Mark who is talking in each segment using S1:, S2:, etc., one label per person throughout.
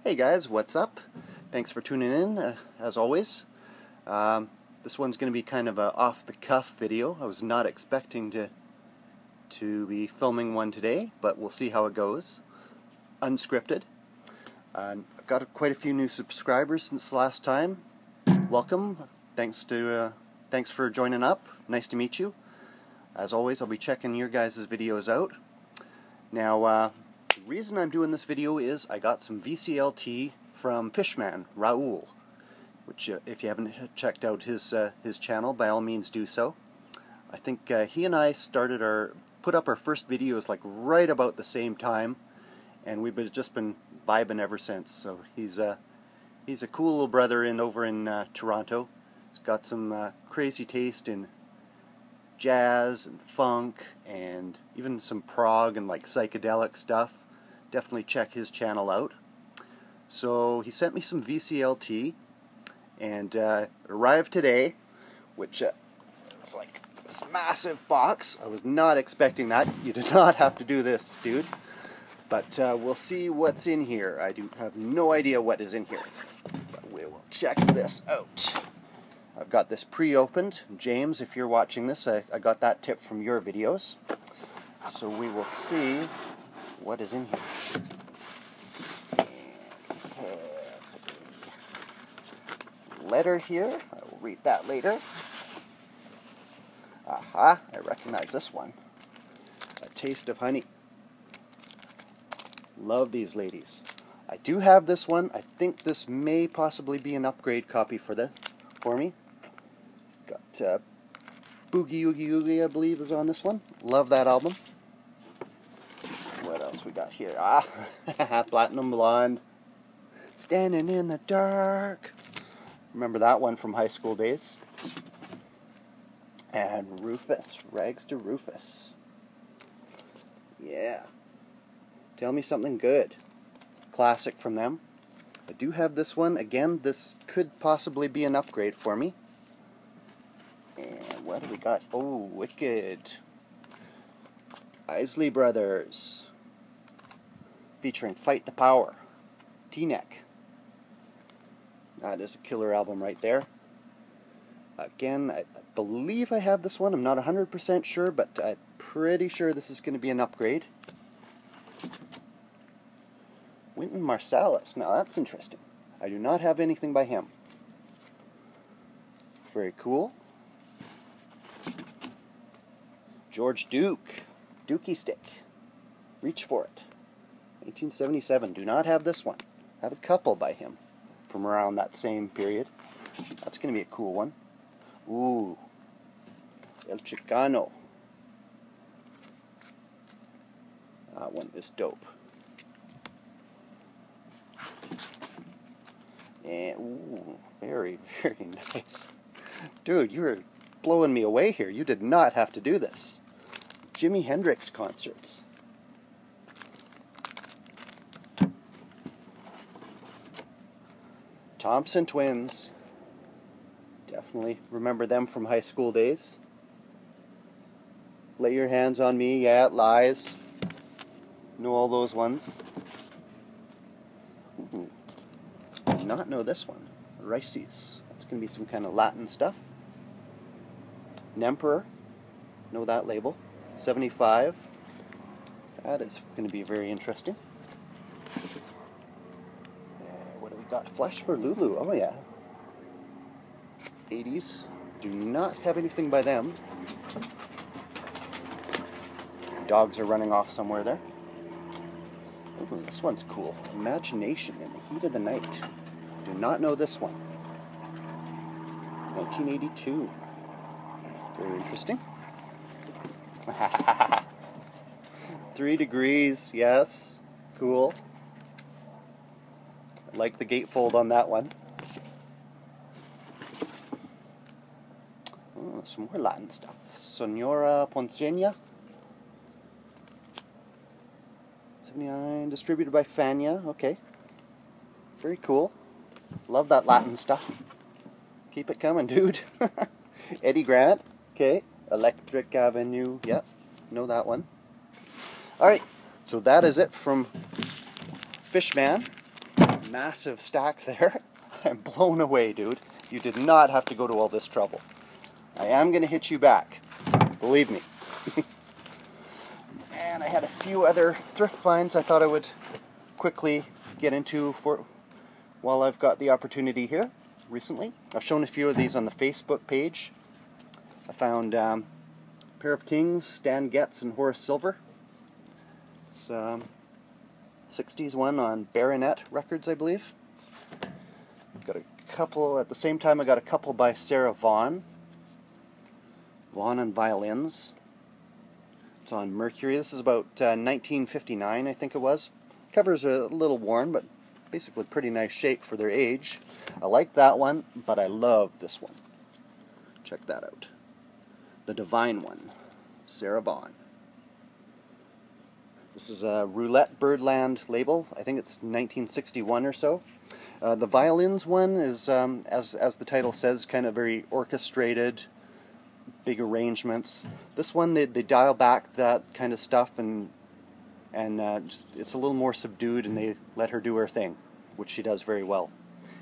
S1: Hey guys, what's up? Thanks for tuning in, as always. This one's going to be kind of a off-the-cuff video. I was not expecting to be filming one today, but we'll see how it goes. Unscripted. I've got quite a few new subscribers since the last time. Welcome. Thanks for joining up. Nice to meet you. As always, I'll be checking your guys' videos out. Now, the reason I'm doing this video is I got some VCLT from Fishman, Raul, which if you haven't checked out his channel, by all means do so. I think he and I put up our first videos like right about the same time, and we've just been vibing ever since. So he's a cool little brother over in Toronto. He's got some crazy taste in jazz and funk and even some prog and like psychedelic stuff. Definitely check his channel out. So he sent me some VCLT and arrived today, which is like this massive box. I was not expecting that. You did not have to do this, dude. But we'll see what's in here. I do have no idea what is in here, but we will check this out. I've got this pre-opened. James, if you're watching this, I got that tip from your videos. So we will see what is in here. Letter here. I will read that later. Aha, I recognize this one. A Taste of Honey. Love these ladies. I do have this one. I think this may possibly be an upgrade copy for me. It's got Boogie Oogie Oogie, I believe, is on this one. Love that album. What else we got here? Platinum Blonde. Standing in the Dark. Remember that one from high school days. And Rufus. Rags to Rufus. Yeah. Tell me something good. Classic from them. I do have this one. Again, this could possibly be an upgrade for me. And what do we got? Oh, Wicked. Isley Brothers. Featuring Fight the Power. T-Neck. That is a killer album right there. Again, I believe I have this one. I'm not 100% sure, but I'm pretty sure this is going to be an upgrade. Wynton Marsalis. Now that's interesting. I do not have anything by him. Very cool. George Duke. Dookie Stick. Reach for It. 1877. Do not have this one. I have a couple by him from around that same period. That's going to be a cool one. Ooh. El Chicano. That one is dope. And, ooh, very, very nice. Dude, you're blowing me away here. You did not have to do this. Jimi Hendrix concerts. Thompson Twins. Definitely remember them from high school days. Lay Your Hands on Me, yeah, Lies. Know all those ones. Ooh. Did not know this one. Rices. That's going to be some kind of Latin stuff. Nemperor. Know that label. 75. That is going to be very interesting. What do we got? Flesh for Lulu. Oh yeah. 80s. Do not have anything by them. Dogs are running off somewhere there. Ooh, this one's cool. Imagination in the Heat of the Night. Do not know this one. 1982. Very interesting. 3 Degrees, yes. Cool. I like the gatefold on that one. Oh, some more Latin stuff. Sonora Ponceña. 79, distributed by Fania. Okay. Very cool. Love that Latin stuff. Keep it coming, dude. Eddie Grant. Okay. Electric Avenue. Yep. Know that one. Alright. So that is it from Fishman. massive stack there. I'm blown away, dude. You did not have to go to all this trouble. I am going to hit you back. Believe me. And I had a few other thrift finds I thought I would quickly get into for while I've got the opportunity here recently. I've shown a few of these on the Facebook page. I found a pair of Kings, Stan Getz and Horace Silver. It's 60s one on Baronet Records, I believe. Got a couple, at the same time I got a couple by Sarah Vaughan. Vaughan and Violins. It's on Mercury. This is about 1959, I think it was. Covers are a little worn, but basically pretty nice shape for their age. I like that one, but I love this one. Check that out. The Divine One, Sarah Vaughan. This is a Roulette Birdland label. I think it's 1961 or so. The Violins one is, as the title says, kind of very orchestrated, big arrangements. This one, they dial back that kind of stuff, and it's a little more subdued, and they let her do her thing, which she does very well.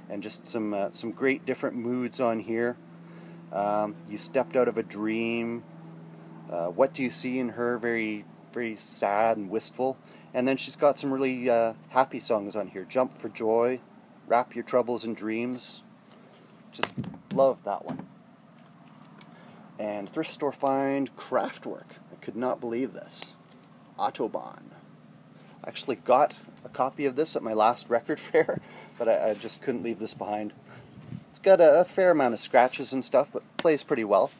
S1: And just some great different moods on here. You stepped out of a dream. What do you see in her? Very, very sad and wistful. And then she's got some really happy songs on here. Jump for Joy, Wrap Your Troubles in Dreams. Just love that one. And thrift store find Kraftwerk. I could not believe this. Autobahn. I actually got a copy of this at my last record fair, but I just couldn't leave this behind. It's got a fair amount of scratches and stuff, but plays pretty well.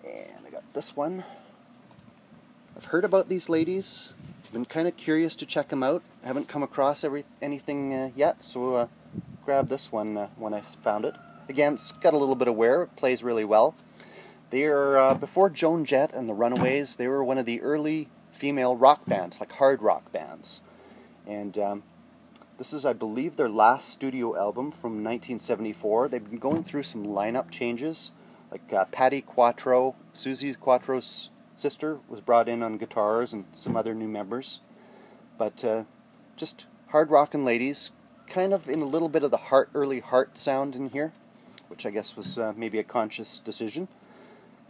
S1: And I got this one. I've heard about these ladies. Been kind of curious to check them out. I haven't come across anything yet, so grabbed this one when I found it. Again, it's got a little bit of wear. It plays really well. They are, before Joan Jett and the Runaways, they were one of the early female rock bands, like hard rock bands. And this is, I believe, their last studio album from 1974. They've been going through some lineup changes. Like Patti Quattro, Susie Quattro's sister, was brought in on guitars, and some other new members. But just hard rockin' ladies, kind of in a little bit of the early Heart sound in here, which I guess was maybe a conscious decision.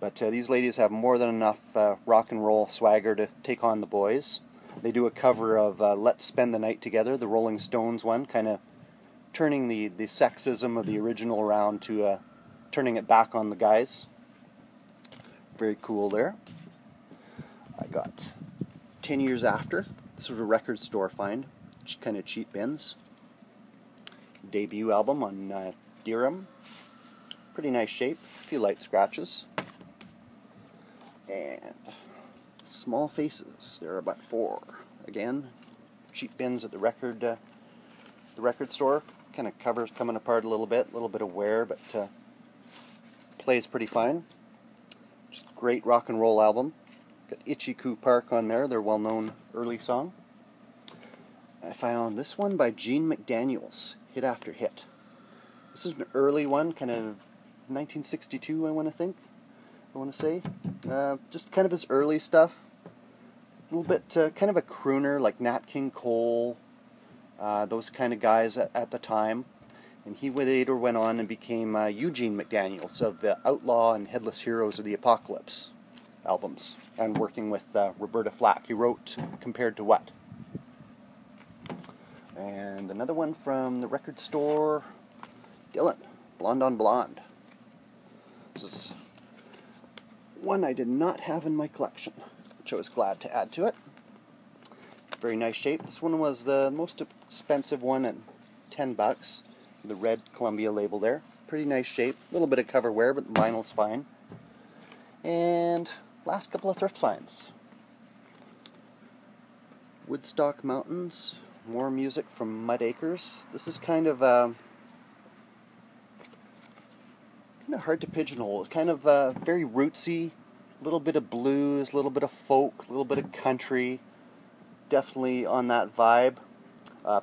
S1: But these ladies have more than enough rock and roll swagger to take on the boys. They do a cover of Let's Spend the Night Together, the Rolling Stones one, kind of turning the sexism of the original around to turning it back on the guys. Very cool there. I got 10 Years After. This was a record store find, kind of cheap bins. Debut album on Deerham. Pretty nice shape, a few light scratches. And Small Faces, there are about 4. Again, cheap bins at the record store. Kind of covers coming apart a little bit of wear, but plays pretty fine. Just a great rock and roll album. Got Itchy Coo Park on there, their well-known early song. I found this one by Gene McDaniels, Hit After Hit. This is an early one, kind of 1962, I want to say. Just kind of his early stuff. A little bit, kind of a crooner, like Nat King Cole, those kind of guys at the time. And he later went on and became Eugene McDaniels of the Outlaw and Headless Heroes of the Apocalypse albums, and working with Roberta Flack. He wrote Compared to What? And another one from the record store, Dylan, Blonde on Blonde. This is one I did not have in my collection, which I was glad to add to it. Very nice shape. This one was the most expensive one at $10. The red Columbia label there. Pretty nice shape. A little bit of cover wear, but the vinyl's fine. And last couple of thrift finds. Woodstock Mountains. More music from Mud Acres. This is kind of hard to pigeonhole. It's kind of very rootsy. A little bit of blues, a little bit of folk, a little bit of country. Definitely on that vibe.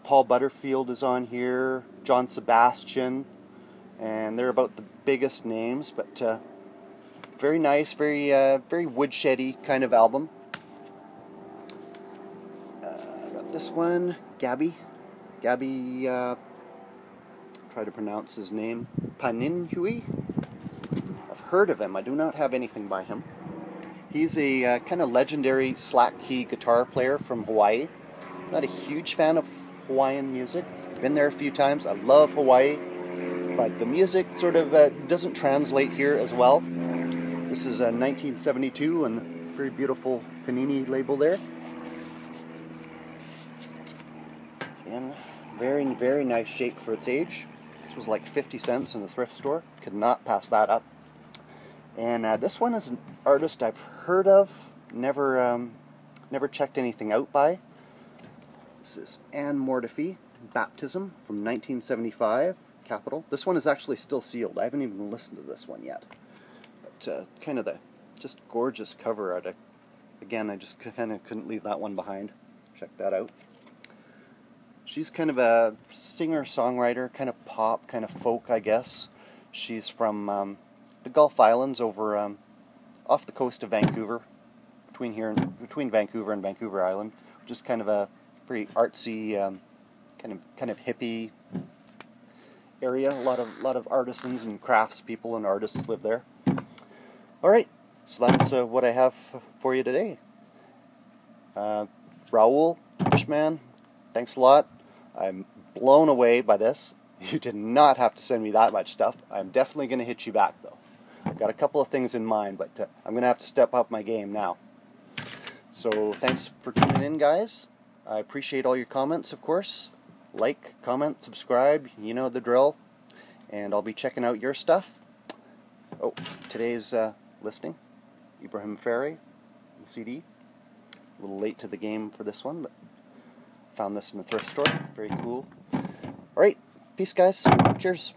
S1: Paul Butterfield is on here, John Sebastian, and they're about the biggest names, but very nice, very woodsheddy kind of album. I got this one, Gabby, Gabby, try to pronounce his name, Paninhui. I've heard of him. I do not have anything by him. He's a kind of legendary slack key guitar player from Hawaii. Not a huge fan of Hawaiian music. Been there a few times. I love Hawaii, but the music sort of doesn't translate here as well. This is a 1972 and a very beautiful Panini label there. And very, very nice shape for its age. This was like 50 cents in the thrift store. Could not pass that up. And this one is an artist I've heard of, never checked anything out by. This is Anne Mortifee, Baptism from 1975, Capital. This one is actually still sealed. I haven't even listened to this one yet. But kind of the just gorgeous cover art. Again, I just kind of couldn't leave that one behind. Check that out. She's kind of a singer-songwriter, kind of pop, kind of folk, I guess. She's from the Gulf Islands over off the coast of Vancouver, between Vancouver and Vancouver Island, which is kind of a pretty artsy, kind of hippie area. A lot of artisans and craftspeople and artists live there. All right, so that's what I have for you today. Raul, Fishman, thanks a lot. I'm blown away by this. You did not have to send me that much stuff. I'm definitely going to hit you back, though. I've got a couple of things in mind, but I'm going to have to step up my game now. So thanks for tuning in, guys. I appreciate all your comments, of course. Like, comment, subscribe, you know the drill. And I'll be checking out your stuff. Oh, today's listing, Ibrahim Ferry, CD. A little late to the game for this one, but found this in the thrift store. Very cool. Alright, peace, guys. Cheers.